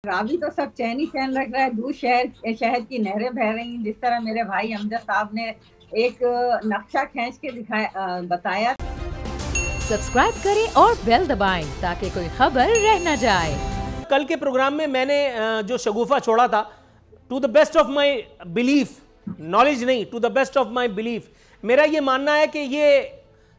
अभी तो सब चैन ही चैन लग रहा है। दूर शहर शहद की नहरें बह रही हैं, जिस तरह मेरे भाई अमजद साहब ने एक नक्शा खींच के दिखाया बताया। सब्सक्राइब करें और बेल दबाएं ताकि कोई खबर रह न जाए। कल के प्रोग्राम में मैंने जो शगुफा छोड़ा था, to the best of my belief, knowledge नहीं, to the best of my belief, मेरा ये मानना है कि ये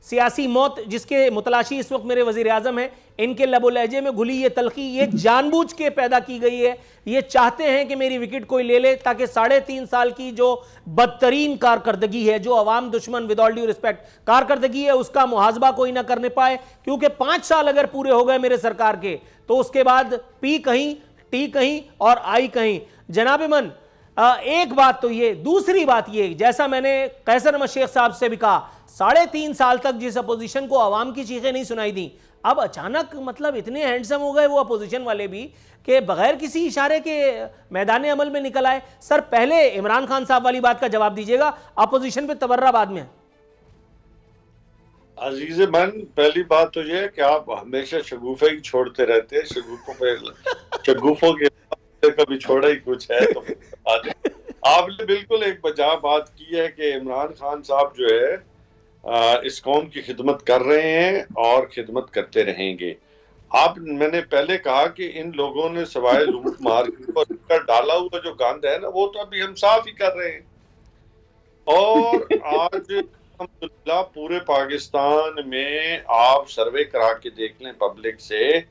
सियासी मौत जिसके मुतलाशी इस वक्त मेरे वजीर आजम हैं, इनके लबो लहजे में घुली ये तलखी, ये जानबूझ के पैदा की गई है। ये चाहते हैं कि मेरी विकेट कोई ले ले ताकि 3.5 साल की जो बदतरीन कारकर्दगी है, जो अवाम दुश्मन विद ऑल ड्यू रिस्पेक्ट कारकर्दगी है, उसका मुहासबा कोई ना करने पाए। क्योंकि 5 साल अगर पूरे हो गए मेरे सरकार के, तो उसके बाद पी कहीं, टी कहीं और आई कहीं। जनाब मन, एक बात तो ये, दूसरी बात ये, जैसा मैंने कैसर अहमद शेख साहब से भी कहा, 3.5 साल तक जिस अपोजिशन को आवाम की चीखें नहीं सुनाई दी, अब अचानक मतलब इतने हैंडसम हो गए वो अपोजिशन वाले भी कि बगैर किसी इशारे के मैदान अमल में निकल आए। सर, पहले इमरान खान साहब वाली बात का जवाब दीजिएगा, अपोजिशन पे तबर्रा बाद में। अजीज मन, पहली बात तो ये है कि आप हमेशा शगुफे ही छोड़ते रहते हैं। शगुफों के कभी छोड़ा ही कुछ है तो आपने बिल्कुल एक बजा बात की है कि इमरान खान साहब जो है इस कौम की खिदमत कर रहे हैं और खिदमत करते रहेंगे। मैंने पहले कहा कि इन लोगों ने सवाए लूट मार पर डाला हुआ जो गंद है ना, वो तो अभी हम साफ ही कर रहे हैं। और आज अल्हम्दुलिल्लाह पूरे पाकिस्तान में आप सर्वे करा के देख लें पब्लिक से,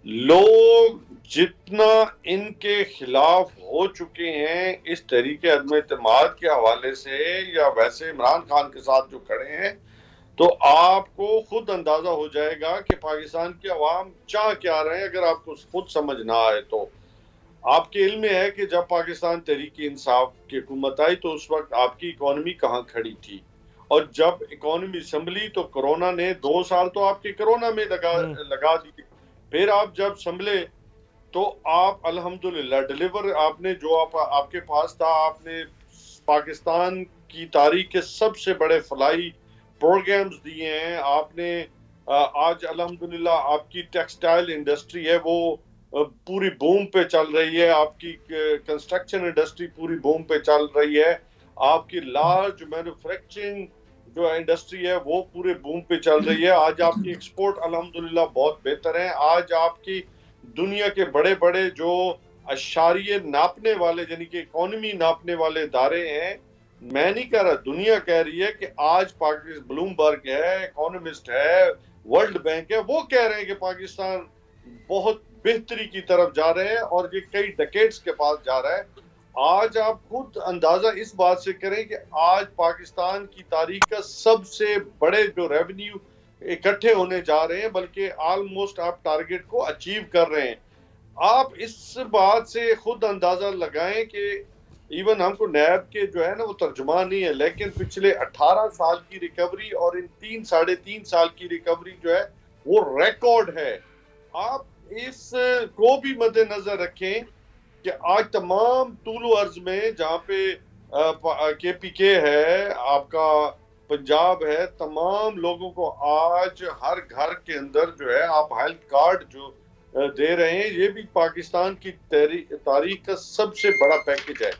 लोग जितना इनके खिलाफ हो चुके हैं इस तरीके अदम एतमाद के हवाले से या वैसे इमरान खान के साथ जो खड़े हैं, तो आपको खुद अंदाजा हो जाएगा कि पाकिस्तान की आवाम चाह क्या रहे हैं। अगर आपको खुद समझ ना आए तो आपके इल्म में है कि जब पाकिस्तान तहरीक इंसाफ की हुकूमत आई तो उस वक्त आपकी इकॉनमी कहाँ खड़ी थी, और जब इकॉनमी संभली तो कोरोना ने 2 साल तो आपके कोरोना में लगा दी। फिर आप जब संभले तो आप अल्हम्दुलिल्लाह डिलीवर आपने जो आपके पास था, आपने पाकिस्तान की तारीख के सबसे बड़े फलाई प्रोग्राम्स दिए हैं आपने। आज अल्हम्दुलिल्लाह आपकी टेक्सटाइल इंडस्ट्री है वो पूरी बूम पे चल रही है, आपकी कंस्ट्रक्शन इंडस्ट्री पूरी बूम पे चल रही है, आपकी लार्ज मैन्युफैक्चरिंग जो इंडस्ट्री है वो पूरे बूम पे चल रही है। आज आपकी एक्सपोर्ट अल्हम्दुलिल्लाह बहुत बेहतर है। आज आपकी दुनिया के बड़े बड़े जो अशारिये नापने वाले यानी कि इकोनॉमी नापने वाले इदारे हैं, मैं नहीं कह रहा, दुनिया कह रही है कि आज पाकिस्तान, ब्लूमबर्ग है, इकोनॉमिस्ट है, वर्ल्ड बैंक है, वो कह रहे हैं कि पाकिस्तान बहुत बेहतरी की तरफ जा रहे हैं और ये कई डेकेड्स के पास जा रहा है। आज आप खुद अंदाजा इस बात से करें कि आज पाकिस्तान की तारीख का सबसे बड़े जो रेवेन्यू इकट्ठे होने जा रहे हैं, बल्कि ऑलमोस्ट आप टारगेट को अचीव कर रहे हैं। आप इस बात से खुद अंदाजा लगाएं कि इवन हमको नैब के जो है ना वो तर्जुमा नहीं है, लेकिन पिछले 18 साल की रिकवरी और इन 3-3.5 साल की रिकवरी जो है वो रिकॉर्ड है। आप इस को भी मद्देनजर रखें कि आज तमाम तूलो अर्ज में जहाँ पे KPK है, आपका पंजाब है, तमाम लोगों को आज हर घर के अंदर जो है आप हेल्थ कार्ड जो दे रहे हैं, ये भी पाकिस्तान की तारीख का सबसे बड़ा पैकेज है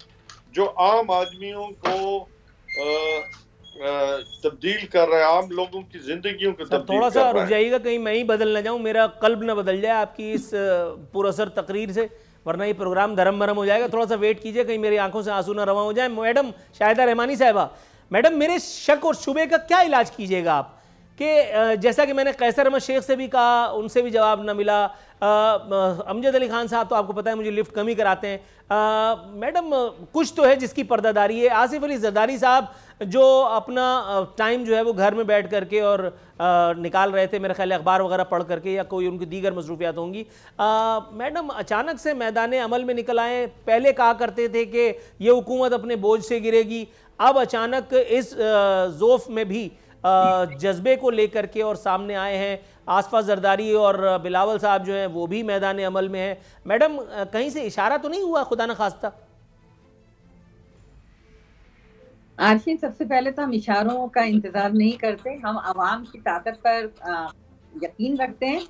जो आम आदमियों को तब्दील कर रहा है, आम लोगों की जिंदगियों को तब्दील कर रहा है। थोड़ा सा रुक जाइएगा, कहीं मैं ही बदल ना जाऊं, मेरा कल्ब ना बदल जाए आपकी इस पुरअसर तकरीर से, वरना ये प्रोग्राम धर्म भरम हो जाएगा। थोड़ा सा वेट कीजिए, कहीं मेरी आंखों से आंसू ना रवा हो जाए। मैडम शाहिदा रहमानी साहिबा, मैडम मेरे शक और शुबे का क्या इलाज कीजिएगा आप कि जैसा कि मैंने कैसर अहमद शेख से भी कहा, उनसे भी जवाब न मिला, अमजद अली खान साहब तो आपको पता है मुझे लिफ्ट कम ही कराते हैं। मैडम कुछ तो है जिसकी पर्दादारी है। आसिफ अली जरदारी साहब जो अपना टाइम जो है वो घर में बैठ करके और निकाल रहे थे, मेरे ख्याल अखबार वगैरह पढ़ करके या कोई उनकी दीगर मसरूफियात होंगी। मैडम अचानक से मैदान अमल में निकल आए, पहले कहा करते थे कि ये हुकूमत अपने बोझ से गिरेगी, अब अचानक इस जोफ में भी जज्बे को लेकर के और सामने आए हैं। आसफा जरदारी और बिलावल साहब जो हैं वो भी मैदान अमल में हैं। मैडम कहीं से इशारा तो नहीं हुआ खुदा न खास्ता? आरशी, सबसे पहले तो हम इशारों का इंतजार नहीं करते, हम आवाम की ताकत पर यकीन रखते हैं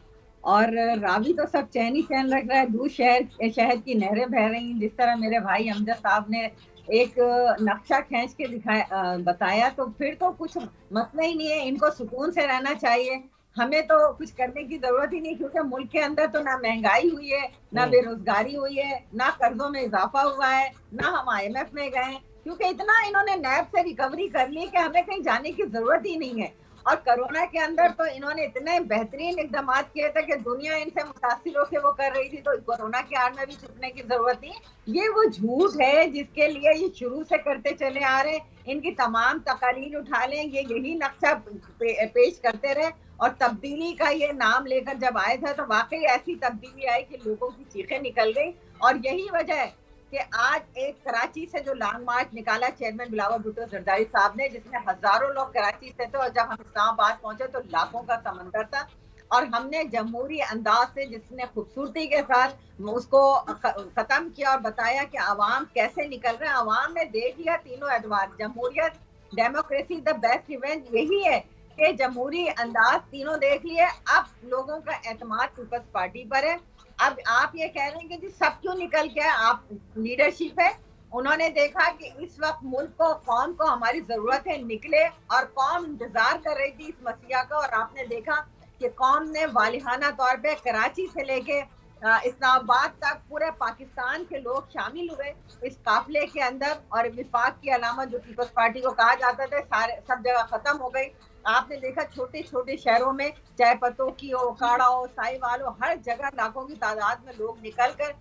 और रावी तो सब चैन ही चैन लग रहा है। दूर शहर शहद की नहरें बह रही हैं। जिस तरह मेरे भाई अमजद साहब ने एक नक्शा खींच के दिखाया बताया, तो फिर तो कुछ मसला ही नहीं है। इनको सुकून से रहना चाहिए। हमें तो कुछ करने की जरूरत ही नहीं, क्योंकि मुल्क के अंदर तो ना महंगाई हुई है, ना बेरोजगारी हुई है, ना कर्जों में इजाफा हुआ है, ना हम IMF में गए हैं, क्योंकि इतना इन्होंने नैब से रिकवरी कर ली कि हमें कहीं जाने की जरूरत ही नहीं है। और कोरोना के अंदर तो इन्होंने इतने बेहतरीन इकदाम किए थे कि दुनिया इनसे मुतासिर होकर वो कर रही थी, तो कोरोना के आड़ में भी छुपने की जरूरत नहीं। ये वो झूठ है जिसके लिए ये शुरू से करते चले आ रहे हैं। इनकी तमाम तकारीर उठा लें, ये यही नक्शा पेश करते रहे। और तब्दीली का ये नाम लेकर जब आए थे तो वाकई ऐसी तब्दीली आई कि लोगों की चीखें निकल गई। और यही वजह है कि आज एक कराची से जो लॉन्ग मार्च निकाला चेयरमैन बिलावल भुट्टो जरदारी साहब ने, जिसमें हजारों लोग कराची से थे, और जब हम इस्लामाबाद पहुंचे तो लाखों का समंदर था। और हमने जमहूरी अंदाज से, जिसने खूबसूरती के साथ उसको खत्म किया और बताया कि आवाम कैसे निकल रहे हैं। आवाम ने देख लिया तीनों एतबार, जमहूरियत, डेमोक्रेसी, द बेस्ट इवेंट यही है कि जमहूरी अंदाज तीनों देख लिए। अब लोगों का एतमाद पीपल्स पार्टी पर है। अब आप ये कह रहे हैं कि जी सब क्यों निकल गया, आप लीडरशिप है। उन्होंने देखा कि इस वक्त मुल्क को, कौम को हमारी जरूरत है, निकले। और कौम इंतजार कर रही थी इस मसीहा का। और आपने देखा कि कौम ने वालिहाना तौर पे कराची से लेके इस्लामाबाद तक पूरे पाकिस्तान के लोग शामिल हुए इस काफिले के अंदर। और विफाक की अलामत जो पीपल्स पार्टी को कहा जाता था, सारे सब जगह खत्म हो गई। आपने देखा छोटे छोटे शहरों में, चाहे पतोकी हो, काड़ा हो, साहिवाल हो, हर जगह लाखों की तादाद में लोग निकल कर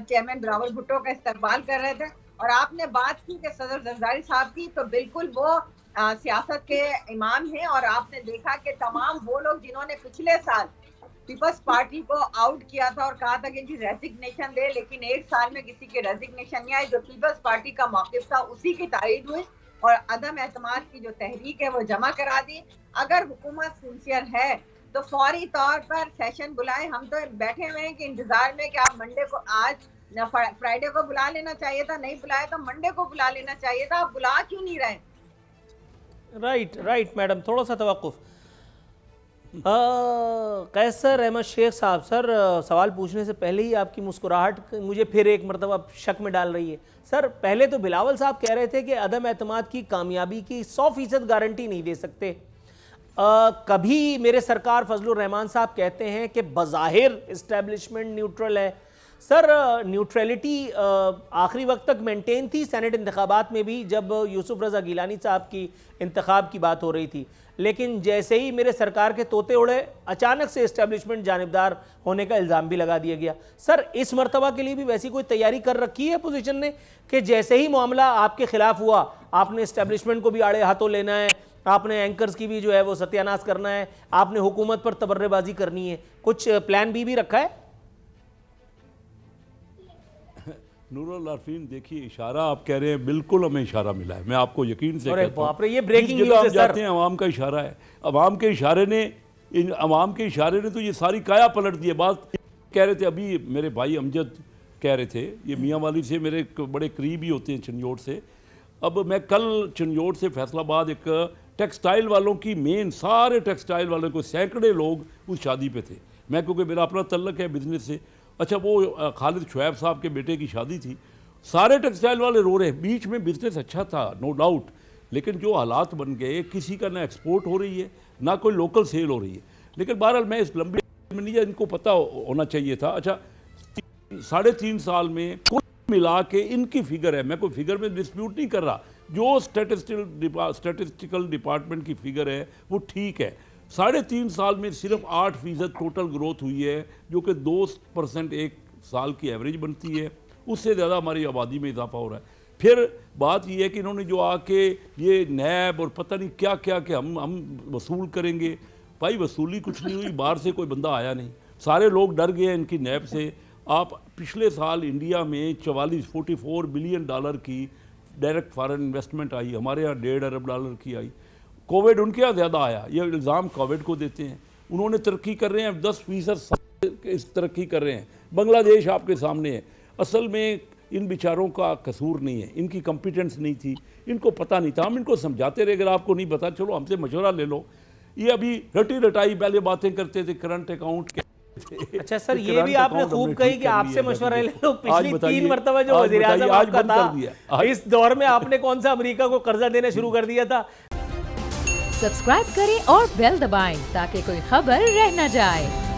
चेयरमैन बिलावल भुट्टो का इस्तकबाल कर रहे थे। और आपने बात की कि सदर जरदारी साहब की, तो बिल्कुल वो सियासत के इमाम हैं। और आपने देखा कि तमाम वो लोग जिन्होंने पिछले साल पीपल्स पार्टी को आउट किया था और कहा था कि रेजिग्नेशन दे, लेकिन एक साल में किसी के रेजिग्नेशन नहीं आई। जो पीपल्स पार्टी का मौक़िफ़ था उसी की तारीद हुई और अदम एतमाद की जो तहरीक है वो जमा करा दी। अगर हुकूमत सिंसियर है तो फौरी तौर पर सेशन बुलाए। हम तो बैठे हुए हैं कि इंतजार में कि आप मंडे को, आज फ्राइडे को बुला लेना चाहिए था, नहीं बुलाया तो मंडे को बुला लेना चाहिए था। आप बुला क्यों नहीं रहे? राइट मैडम, थोड़ा सा तवक्कुफ। कैसर अहमद शेख साहब, सर सवाल पूछने से पहले ही आपकी मुस्कुराहट मुझे फिर एक मरतबा शक में डाल रही है। सर पहले तो बिलावल साहब कह रहे थे कि अदम एतमाद की कामयाबी की 100% गारंटी नहीं दे सकते। कभी मेरे सरकार फजलुर रहमान साहब कहते हैं कि बज़ाहिर इस्टेब्लिशमेंट न्यूट्रल है। सर न्यूट्रलिटी आखिरी वक्त तक मेंटेन थी सेनेट इंतखाबात में भी, जब यूसुफ रज़ा गिलानी साहब की इंतखाब की बात हो रही थी। लेकिन जैसे ही मेरे सरकार के तोते उड़े, अचानक से इस्टेब्लिशमेंट जानिबदार होने का इल्ज़ाम भी लगा दिया गया। सर इस मरतबा के लिए भी वैसी कोई तैयारी कर रखी है पोजीशन ने कि जैसे ही मामला आपके खिलाफ हुआ, आपने इस्टेब्लिशमेंट को भी आड़े हाथों लेना है, आपने एंकर्स की भी जो है वो सत्यानाश करना है, आपने हुकूमत पर तबर्रेबाजी करनी है? कुछ प्लान बी भी रखा है? नूरुल आरफीन, देखिए इशारा आप कह रहे हैं, बिल्कुल हमें इशारा मिला है। मैं आपको यकीन से कहता हूं, ये ब्रेकिंग न्यूज़ है सर। जाते हैं अवाम का इशारा है। अवाम के इशारे ने, इन अवाम के इशारे ने तो ये सारी काया पलट दी है। बात कह रहे थे अभी मेरे भाई अमजद कह रहे थे, ये मियाँ वाली से मेरे बड़े करीब ही होते हैं चंजोड़ से। अब मैं कल चंजोड़ से फैसलाबाद एक टेक्सटाइल वालों की, मेन सारे टेक्सटाइल वालों को सैकड़े लोग उस शादी पे थे। मैं क्योंकि मेरा अपना तल्लक है बिजनेस से, अच्छा वो खालिद शुएब साहब के बेटे की शादी थी, सारे टेक्सटाइल वाले रो रहे हैं। बीच में बिजनेस अच्छा था नो डाउट, लेकिन जो हालात बन गए, किसी का ना एक्सपोर्ट हो रही है ना कोई लोकल सेल हो रही है। लेकिन बहरहाल मैं इस लंबी में नहीं, इनको पता होना चाहिए था। अच्छा 3.5 साल में कुल मिला के इनकी फिगर है, मैं कोई फिगर में डिस्प्यूट नहीं कर रहा, जो स्टैटिस्टिकल डिपार्टमेंट की फिगर है वो ठीक है। 3.5 साल में सिर्फ 8% टोटल ग्रोथ हुई है, जो कि 2% एक साल की एवरेज बनती है। उससे ज़्यादा हमारी आबादी में इजाफा हो रहा है। फिर बात यह है कि इन्होंने जो आके ये नैब और पता नहीं क्या क्या कि हम वसूल करेंगे, भाई वसूली कुछ नहीं हुई, बाहर से कोई बंदा आया नहीं, सारे लोग डर गए इनकी नैब से। आप पिछले साल इंडिया में 44 बिलियन डॉलर की डायरेक्ट फॉरेन इन्वेस्टमेंट आई, हमारे यहाँ 1.5 अरब डॉलर की आई। कोविड उनके यहाँ ज़्यादा आया, ये इल्ज़ाम कोविड को देते हैं। उन्होंने तरक्की कर रहे हैं, 10% इस तरक्की कर रहे हैं। बांग्लादेश आपके सामने है। असल में इन बेचारों का कसूर नहीं है, इनकी कॉम्पिटेंस नहीं थी, इनको पता नहीं था। हम इनको समझाते रहे, अगर आपको नहीं पता चलो हमसे मशवरा ले लो। ये अभी रटी रटाई पहले बातें करते थे, करंट अकाउंट थे। अच्छा सर, तो ये करंट भी आपने अकाउंट खूब हमने कही ठीक कि कर आपसे लिया मशवरा है। ले लो। आज पिछली बताइए, 3 मरतबा जो आज वज़ीर आज़म बताइए, आज आपका बंद कर दिया। था, आज- इस दौर में आपने कौन सा अमेरिका को कर्जा देना शुरू कर दिया था? सब्सक्राइब करें और बेल दबाएं ताकि कोई खबर रह न जाए।